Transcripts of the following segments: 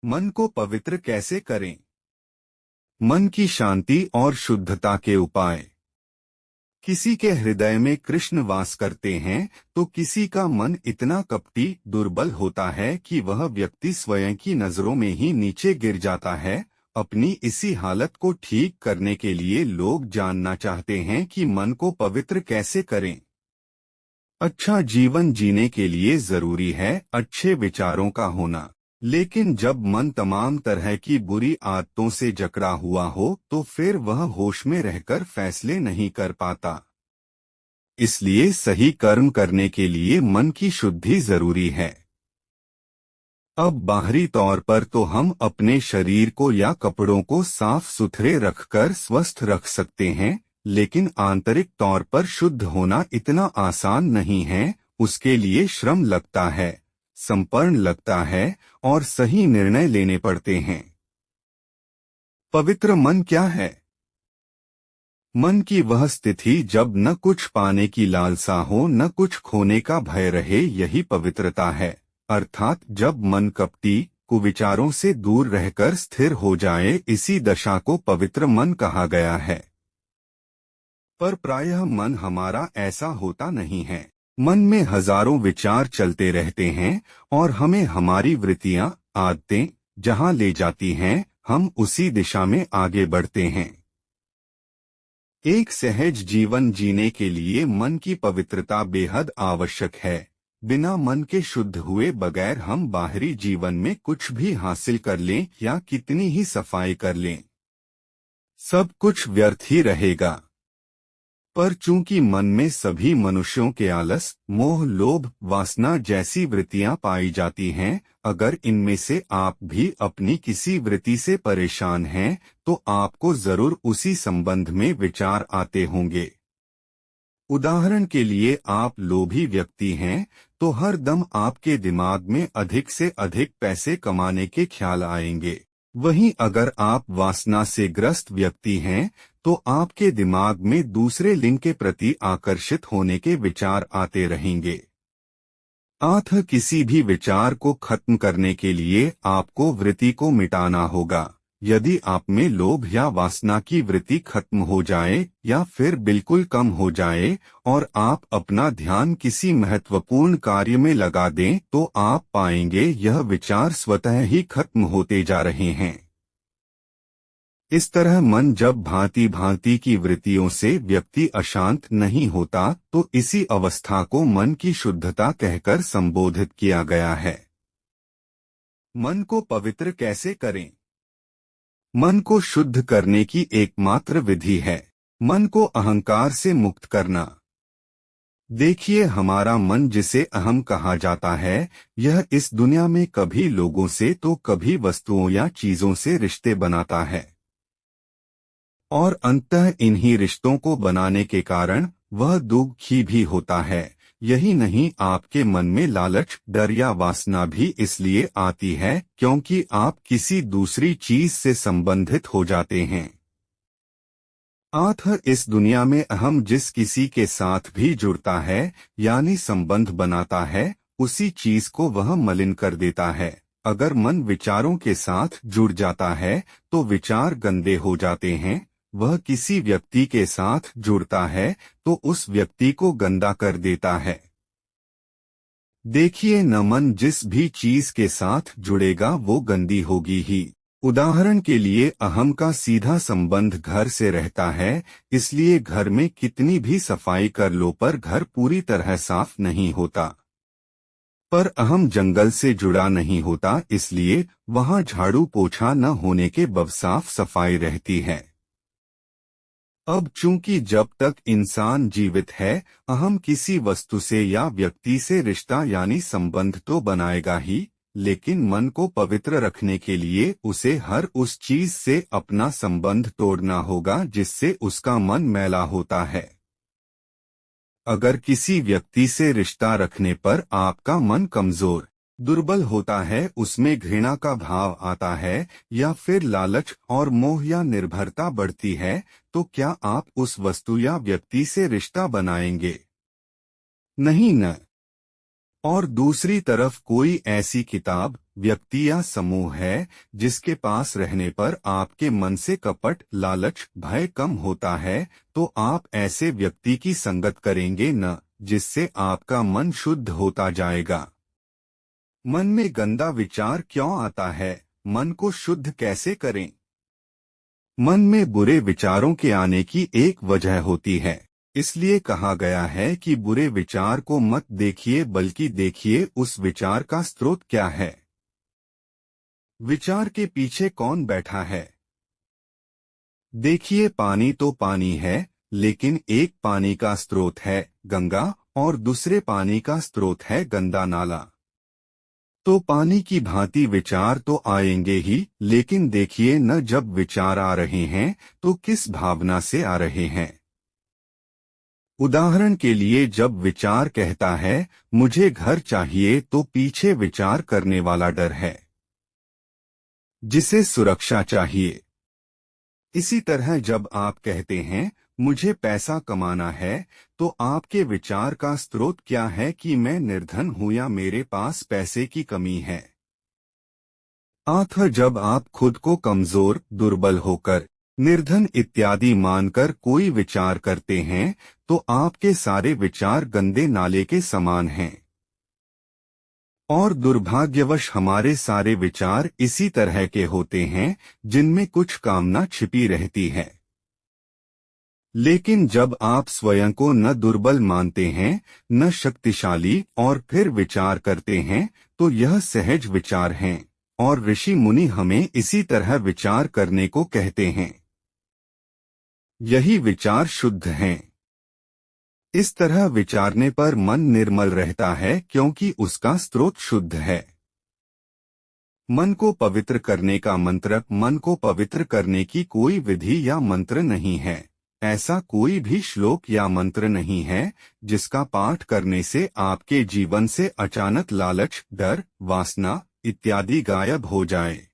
मन को पवित्र कैसे करें? मन की शांति और शुद्धता के उपाय। किसी के हृदय में कृष्ण वास करते हैं तो किसी का मन इतना कपटी दुर्बल होता है कि वह व्यक्ति स्वयं की नजरों में ही नीचे गिर जाता है। अपनी इसी हालत को ठीक करने के लिए लोग जानना चाहते हैं कि मन को पवित्र कैसे करें। अच्छा जीवन जीने के लिए जरूरी है अच्छे विचारों का होना, लेकिन जब मन तमाम तरह की बुरी आदतों से जकड़ा हुआ हो तो फिर वह होश में रहकर फैसले नहीं कर पाता। इसलिए सही कर्म करने के लिए मन की शुद्धि जरूरी है। अब बाहरी तौर पर तो हम अपने शरीर को या कपड़ों को साफ सुथरे रखकर स्वस्थ रख सकते हैं, लेकिन आंतरिक तौर पर शुद्ध होना इतना आसान नहीं है। उसके लिए श्रम लगता है, समर्पण लगता है और सही निर्णय लेने पड़ते हैं। पवित्र मन क्या है? मन की वह स्थिति जब न कुछ पाने की लालसा हो न कुछ खोने का भय रहे, यही पवित्रता है। अर्थात जब मन कपटी कुविचारों से दूर रहकर स्थिर हो जाए, इसी दशा को पवित्र मन कहा गया है। पर प्रायः मन हमारा ऐसा होता नहीं है। मन में हजारों विचार चलते रहते हैं और हमें हमारी वृत्तियां आदतें जहां ले जाती हैं, हम उसी दिशा में आगे बढ़ते हैं। एक सहज जीवन जीने के लिए मन की पवित्रता बेहद आवश्यक है। बिना मन के शुद्ध हुए बगैर हम बाहरी जीवन में कुछ भी हासिल कर लें या कितनी ही सफाई कर लें, सब कुछ व्यर्थ ही रहेगा। पर चूंकि मन में सभी मनुष्यों के आलस, मोह, लोभ, वासना जैसी वृत्तियां पाई जाती हैं, अगर इनमें से आप भी अपनी किसी वृत्ति से परेशान हैं तो आपको जरूर उसी संबंध में विचार आते होंगे। उदाहरण के लिए आप लोभी व्यक्ति हैं तो हर दम आपके दिमाग में अधिक से अधिक पैसे कमाने के ख्याल आएंगे। वहीं अगर आप वासना से ग्रस्त व्यक्ति हैं तो आपके दिमाग में दूसरे लिंग के प्रति आकर्षित होने के विचार आते रहेंगे। अतः किसी भी विचार को खत्म करने के लिए आपको वृत्ति को मिटाना होगा। यदि आप में लोभ या वासना की वृत्ति खत्म हो जाए या फिर बिल्कुल कम हो जाए और आप अपना ध्यान किसी महत्वपूर्ण कार्य में लगा दें तो आप पाएंगे यह विचार स्वतः ही खत्म होते जा रहे हैं। इस तरह मन जब भांति भांति की वृत्तियों से व्यक्ति अशांत नहीं होता तो इसी अवस्था को मन की शुद्धता कहकर संबोधित किया गया है। मन को पवित्र कैसे करें? मन को शुद्ध करने की एकमात्र विधि है मन को अहंकार से मुक्त करना। देखिए, हमारा मन जिसे अहम कहा जाता है, यह इस दुनिया में कभी लोगों से तो कभी वस्तुओं या चीजों से रिश्ते बनाता है और अंततः इन्हीं रिश्तों को बनाने के कारण वह दुखी भी होता है। यही नहीं, आपके मन में लालच, डर या वासना भी इसलिए आती है क्योंकि आप किसी दूसरी चीज से संबंधित हो जाते हैं। अतः इस दुनिया में अहम जिस किसी के साथ भी जुड़ता है यानी संबंध बनाता है, उसी चीज को वह मलिन कर देता है। अगर मन विचारों के साथ जुड़ जाता है तो विचार गंदे हो जाते हैं। वह किसी व्यक्ति के साथ जुड़ता है तो उस व्यक्ति को गंदा कर देता है। देखिए, न मन जिस भी चीज के साथ जुड़ेगा वो गंदी होगी ही। उदाहरण के लिए अहम का सीधा संबंध घर से रहता है, इसलिए घर में कितनी भी सफाई कर लो पर घर पूरी तरह साफ नहीं होता। पर अहम जंगल से जुड़ा नहीं होता, इसलिए वहां झाड़ू पोछा न होने के बावजूद साफ सफाई रहती है। अब चूंकि जब तक इंसान जीवित है, अहम किसी वस्तु से या व्यक्ति से रिश्ता यानी संबंध तो बनाएगा ही, लेकिन मन को पवित्र रखने के लिए उसे हर उस चीज से अपना संबंध तोड़ना होगा जिससे उसका मन मैला होता है। अगर किसी व्यक्ति से रिश्ता रखने पर आपका मन कमजोर, दुर्बल होता है, उसमें घृणा का भाव आता है या फिर लालच और मोह या निर्भरता बढ़ती है, तो क्या आप उस वस्तु या व्यक्ति से रिश्ता बनाएंगे? नहीं न। और दूसरी तरफ कोई ऐसी किताब, व्यक्ति या समूह है जिसके पास रहने पर आपके मन से कपट, लालच, भय कम होता है, तो आप ऐसे व्यक्ति की संगत करेंगे न, जिससे आपका मन शुद्ध होता जाएगा। मन में गंदा विचार क्यों आता है? मन को शुद्ध कैसे करें? मन में बुरे विचारों के आने की एक वजह होती है। इसलिए कहा गया है कि बुरे विचार को मत देखिए, बल्कि देखिए उस विचार का स्रोत क्या है। विचार के पीछे कौन बैठा है? देखिए, पानी तो पानी है, लेकिन एक पानी का स्रोत है गंगा और दूसरे पानी का स्रोत है गंदा नाला। तो पानी की भांति विचार तो आएंगे ही, लेकिन देखिए न, जब विचार आ रहे हैं तो किस भावना से आ रहे हैं। उदाहरण के लिए, जब विचार कहता है मुझे घर चाहिए, तो पीछे विचार करने वाला डर है, जिसे सुरक्षा चाहिए। इसी तरह जब आप कहते हैं मुझे पैसा कमाना है, तो आपके विचार का स्रोत क्या है कि मैं निर्धन हूं या मेरे पास पैसे की कमी है। अतः जब आप खुद को कमजोर, दुर्बल होकर, निर्धन इत्यादि मानकर कोई विचार करते हैं, तो आपके सारे विचार गंदे नाले के समान हैं। और दुर्भाग्यवश हमारे सारे विचार इसी तरह के होते हैं, जिनमें कुछ कामना छिपी रहती है। लेकिन जब आप स्वयं को न दुर्बल मानते हैं, न शक्तिशाली, और फिर विचार करते हैं, तो यह सहज विचार हैं, और ऋषि मुनि हमें इसी तरह विचार करने को कहते हैं। यही विचार शुद्ध हैं। इस तरह विचारने पर मन निर्मल रहता है, क्योंकि उसका स्रोत शुद्ध है। मन को पवित्र करने का मंत्र, मन को पवित्र करने की कोई विधि या मंत्र नहीं है। ऐसा कोई भी श्लोक या मंत्र नहीं है जिसका पाठ करने से आपके जीवन से अचानक लालच, डर, वासना इत्यादि गायब हो जाए।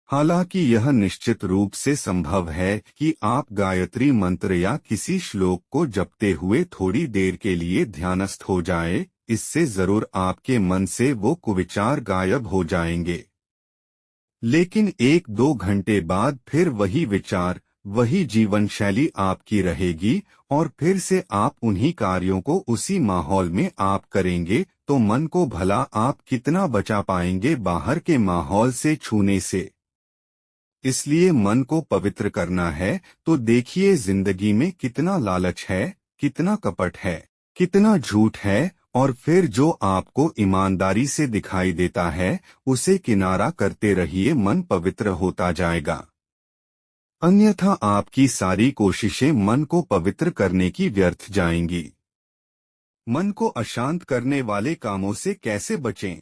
हालांकि यह निश्चित रूप से संभव है कि आप गायत्री मंत्र या किसी श्लोक को जपते हुए थोड़ी देर के लिए ध्यानस्थ हो जाए, इससे जरूर आपके मन से वो कुविचार गायब हो जाएंगे। लेकिन 1-2 घंटे बाद फिर वही विचार, वही जीवन शैली आपकी रहेगी, और फिर से आप उन्हीं कार्यों को उसी माहौल में आप करेंगे, तो मन को भला आप कितना बचा पाएंगे बाहर के माहौल से छूने से। इसलिए मन को पवित्र करना है तो देखिए जिंदगी में कितना लालच है, कितना कपट है, कितना झूठ है, और फिर जो आपको ईमानदारी से दिखाई देता है उसे किनारा करते रहिए, मन पवित्र होता जाएगा। अन्यथा आपकी सारी कोशिशें मन को पवित्र करने की व्यर्थ जाएंगी। मन को अशांत करने वाले कामों से कैसे बचें?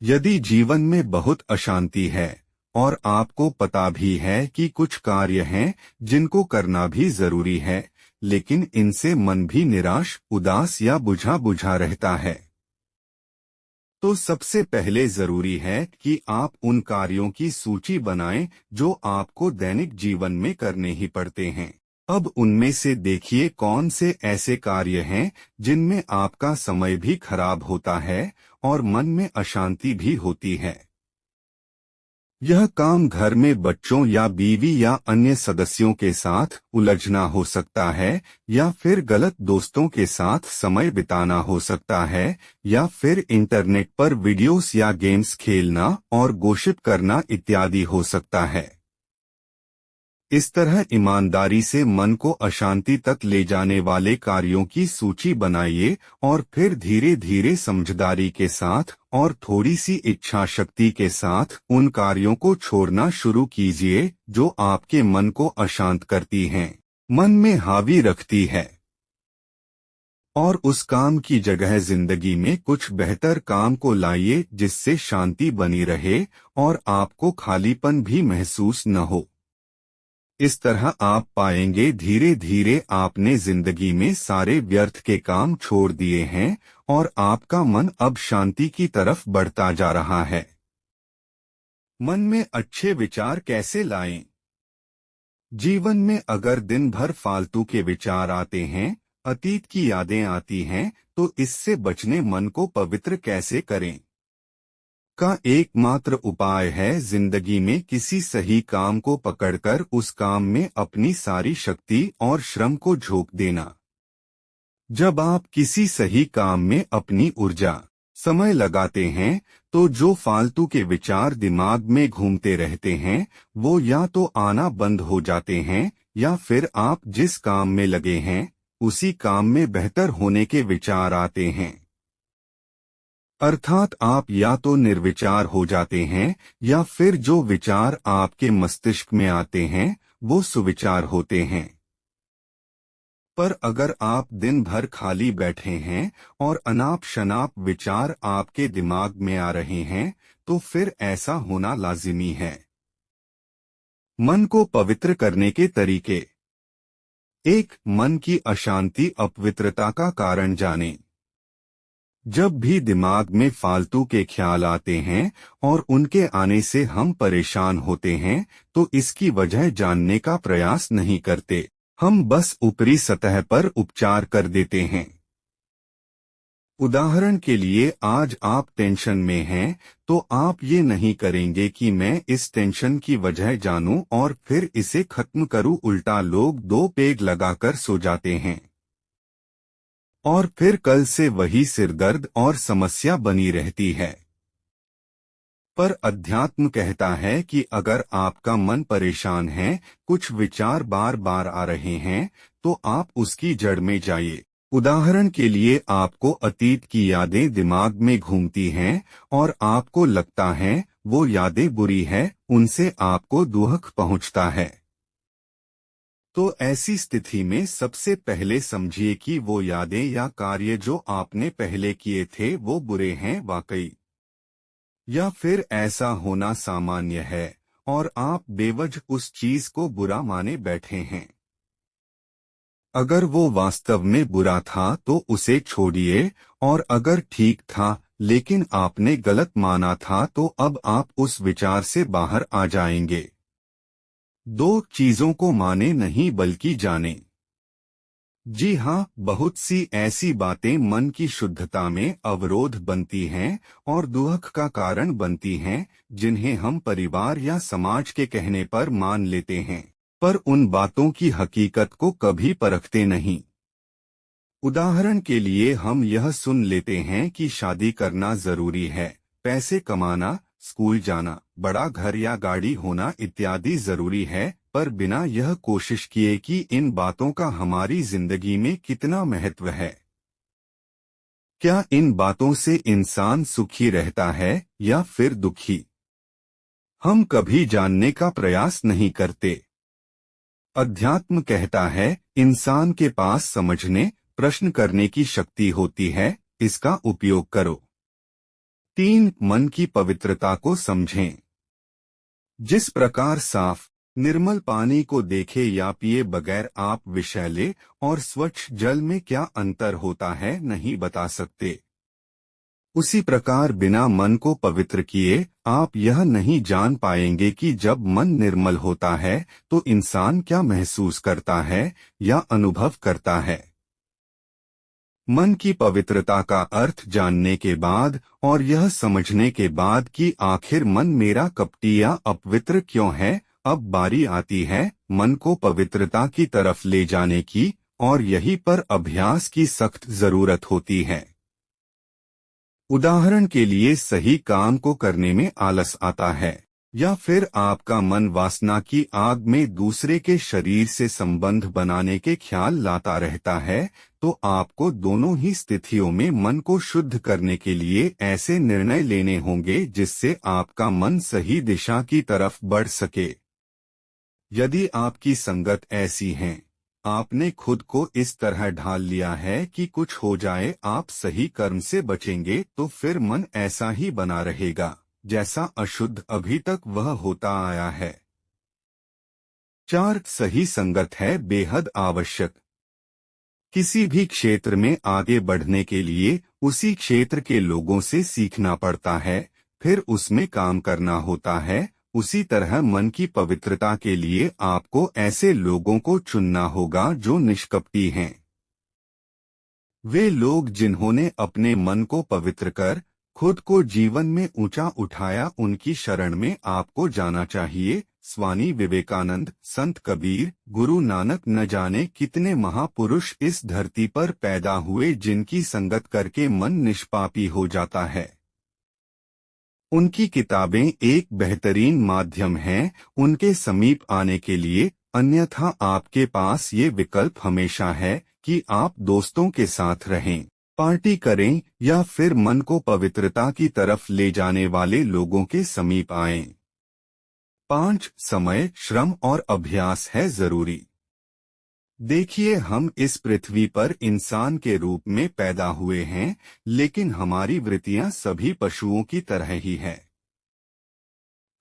यदि जीवन में बहुत अशांति है और आपको पता भी है कि कुछ कार्य हैं जिनको करना भी जरूरी है, लेकिन इनसे मन भी निराश, उदास या बुझा बुझा रहता है, तो सबसे पहले जरूरी है कि आप उन कार्यों की सूची बनाएं जो आपको दैनिक जीवन में करने ही पड़ते हैं। अब उनमें से देखिए कौन से ऐसे कार्य हैं जिनमें आपका समय भी खराब होता है और मन में अशांति भी होती है। यह काम घर में बच्चों या बीवी या अन्य सदस्यों के साथ उलझना हो सकता है, या फिर गलत दोस्तों के साथ समय बिताना हो सकता है, या फिर इंटरनेट पर वीडियोस या गेम्स खेलना और गॉसिप करना इत्यादि हो सकता है। इस तरह ईमानदारी से मन को अशांति तक ले जाने वाले कार्यों की सूची बनाइए और फिर धीरे धीरे समझदारी के साथ और थोड़ी सी इच्छा शक्ति के साथ उन कार्यों को छोड़ना शुरू कीजिए जो आपके मन को अशांत करती हैं, मन में हावी रखती है। और उस काम की जगह जिंदगी में कुछ बेहतर काम को लाइए जिससे शांति बनी रहे और आपको खालीपन भी महसूस न हो। इस तरह आप पाएंगे धीरे धीरे आपने जिंदगी में सारे व्यर्थ के काम छोड़ दिए हैं और आपका मन अब शांति की तरफ बढ़ता जा रहा है। मन में अच्छे विचार कैसे लाएं? जीवन में अगर दिन भर फालतू के विचार आते हैं, अतीत की यादें आती हैं, तो इससे बचने मन को पवित्र कैसे करें? का एकमात्र उपाय है जिंदगी में किसी सही काम को पकड़कर उस काम में अपनी सारी शक्ति और श्रम को झोंक देना। जब आप किसी सही काम में अपनी ऊर्जा, समय लगाते हैं, तो जो फालतू के विचार दिमाग में घूमते रहते हैं वो या तो आना बंद हो जाते हैं, या फिर आप जिस काम में लगे हैं उसी काम में बेहतर होने के विचार आते हैं। अर्थात आप या तो निर्विचार हो जाते हैं, या फिर जो विचार आपके मस्तिष्क में आते हैं वो सुविचार होते हैं। पर अगर आप दिन भर खाली बैठे हैं और अनाप शनाप विचार आपके दिमाग में आ रहे हैं, तो फिर ऐसा होना लाजिमी है। मन को पवित्र करने के तरीके। 1. मन की अशांति अपवित्रता का कारण जानें। जब भी दिमाग में फालतू के ख्याल आते हैं और उनके आने से हम परेशान होते हैं, तो इसकी वजह जानने का प्रयास नहीं करते, हम बस ऊपरी सतह पर उपचार कर देते हैं। उदाहरण के लिए आज आप टेंशन में हैं, तो आप ये नहीं करेंगे कि मैं इस टेंशन की वजह जानूं और फिर इसे खत्म करूं। उल्टा लोग 2 पेग लगाकर सो जाते हैं और फिर कल से वही सिरदर्द और समस्या बनी रहती है। पर अध्यात्म कहता है कि अगर आपका मन परेशान है, कुछ विचार बार बार आ रहे हैं, तो आप उसकी जड़ में जाइए। उदाहरण के लिए आपको अतीत की यादें दिमाग में घूमती हैं और आपको लगता है वो यादें बुरी है, उनसे आपको दुख पहुंचता है। तो ऐसी स्थिति में सबसे पहले समझिए कि वो यादें या कार्य जो आपने पहले किए थे वो बुरे हैं वाकई, या फिर ऐसा होना सामान्य है और आप बेवजह उस चीज को बुरा माने बैठे हैं। अगर वो वास्तव में बुरा था तो उसे छोड़िए, और अगर ठीक था लेकिन आपने गलत माना था तो अब आप उस विचार से बाहर आ जाएंगे। 2 चीजों को माने नहीं बल्कि जाने। जी हाँ, बहुत सी ऐसी बातें मन की शुद्धता में अवरोध बनती हैं और दुख का कारण बनती हैं, जिन्हें हम परिवार या समाज के कहने पर मान लेते हैं, पर उन बातों की हकीकत को कभी परखते नहीं। उदाहरण के लिए हम यह सुन लेते हैं कि शादी करना जरूरी है, पैसे कमाना, स्कूल जाना, बड़ा घर या गाड़ी होना इत्यादि जरूरी है, पर बिना यह कोशिश किए कि इन बातों का हमारी जिंदगी में कितना महत्व है। क्या इन बातों से इंसान सुखी रहता है या फिर दुखी, हम कभी जानने का प्रयास नहीं करते। अध्यात्म कहता है इंसान के पास समझने, प्रश्न करने की शक्ति होती है, इसका उपयोग करो। 3. मन की पवित्रता को समझें। जिस प्रकार साफ निर्मल पानी को देखे या पिए बगैर आप विषैले और स्वच्छ जल में क्या अंतर होता है नहीं बता सकते, उसी प्रकार बिना मन को पवित्र किए आप यह नहीं जान पाएंगे कि जब मन निर्मल होता है तो इंसान क्या महसूस करता है या अनुभव करता है। मन की पवित्रता का अर्थ जानने के बाद और यह समझने के बाद कि आखिर मन मेरा कपटी या अपवित्र क्यों है, अब बारी आती है मन को पवित्रता की तरफ ले जाने की, और यहीं पर अभ्यास की सख्त जरूरत होती है। उदाहरण के लिए सही काम को करने में आलस आता है, या फिर आपका मन वासना की आग में दूसरे के शरीर से संबंध बनाने के ख्याल लाता रहता है, तो आपको दोनों ही स्थितियों में मन को शुद्ध करने के लिए ऐसे निर्णय लेने होंगे जिससे आपका मन सही दिशा की तरफ बढ़ सके। यदि आपकी संगत ऐसी है, आपने खुद को इस तरह ढाल लिया है कि कुछ हो जाए आप सही कर्म से बचेंगे, तो फिर मन ऐसा ही बना रहेगा जैसा अशुद्ध अभी तक वह होता आया है। 4. सही संगत है बेहद आवश्यक। किसी भी क्षेत्र में आगे बढ़ने के लिए उसी क्षेत्र के लोगों से सीखना पड़ता है, फिर उसमें काम करना होता है। उसी तरह मन की पवित्रता के लिए आपको ऐसे लोगों को चुनना होगा जो निष्कपटी हैं। वे लोग जिन्होंने अपने मन को पवित्र कर खुद को जीवन में ऊंचा उठाया, उनकी शरण में आपको जाना चाहिए। स्वामी विवेकानंद, संत कबीर, गुरु नानक, न जाने कितने महापुरुष इस धरती पर पैदा हुए जिनकी संगत करके मन निष्पापी हो जाता है। उनकी किताबें एक बेहतरीन माध्यम हैं उनके समीप आने के लिए, अन्यथा आपके पास ये विकल्प हमेशा है कि आप दोस्तों के साथ रहें, पार्टी करें या फिर मन को पवित्रता की तरफ ले जाने वाले लोगों के समीप आएं। 5. समय, श्रम और अभ्यास है जरूरी। देखिए, हम इस पृथ्वी पर इंसान के रूप में पैदा हुए हैं, लेकिन हमारी वृत्तियां सभी पशुओं की तरह ही है।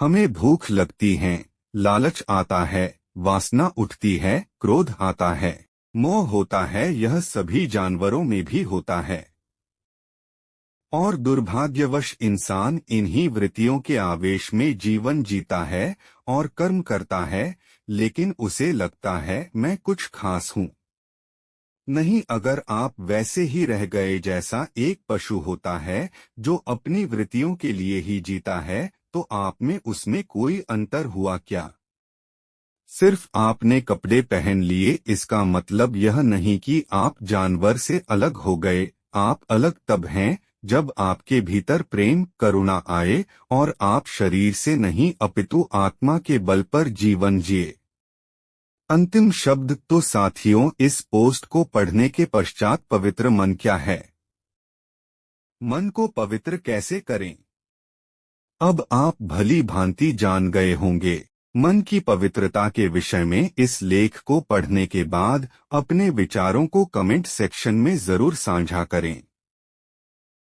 हमें भूख लगती है, लालच आता है, वासना उठती है, क्रोध आता है, मोह होता है, यह सभी जानवरों में भी होता है। और दुर्भाग्यवश इंसान इन्हीं वृत्तियों के आवेश में जीवन जीता है और कर्म करता है, लेकिन उसे लगता है मैं कुछ खास हूँ। नहीं, अगर आप वैसे ही रह गए जैसा एक पशु होता है जो अपनी वृत्तियों के लिए ही जीता है, तो आप में उसमें कोई अंतर हुआ क्या? सिर्फ आपने कपड़े पहन लिए, इसका मतलब यह नहीं कि आप जानवर से अलग हो गए। आप अलग तब हैं जब आपके भीतर प्रेम, करुणा आए और आप शरीर से नहीं अपितु आत्मा के बल पर जीवन जिए। अंतिम शब्द तो साथियों, इस पोस्ट को पढ़ने के पश्चात पवित्र मन क्या है? मन को पवित्र कैसे करें? अब आप भली भांति जान गए होंगे। मन की पवित्रता के विषय में इस लेख को पढ़ने के बाद अपने विचारों को कमेंट सेक्शन में जरूर साझा करें।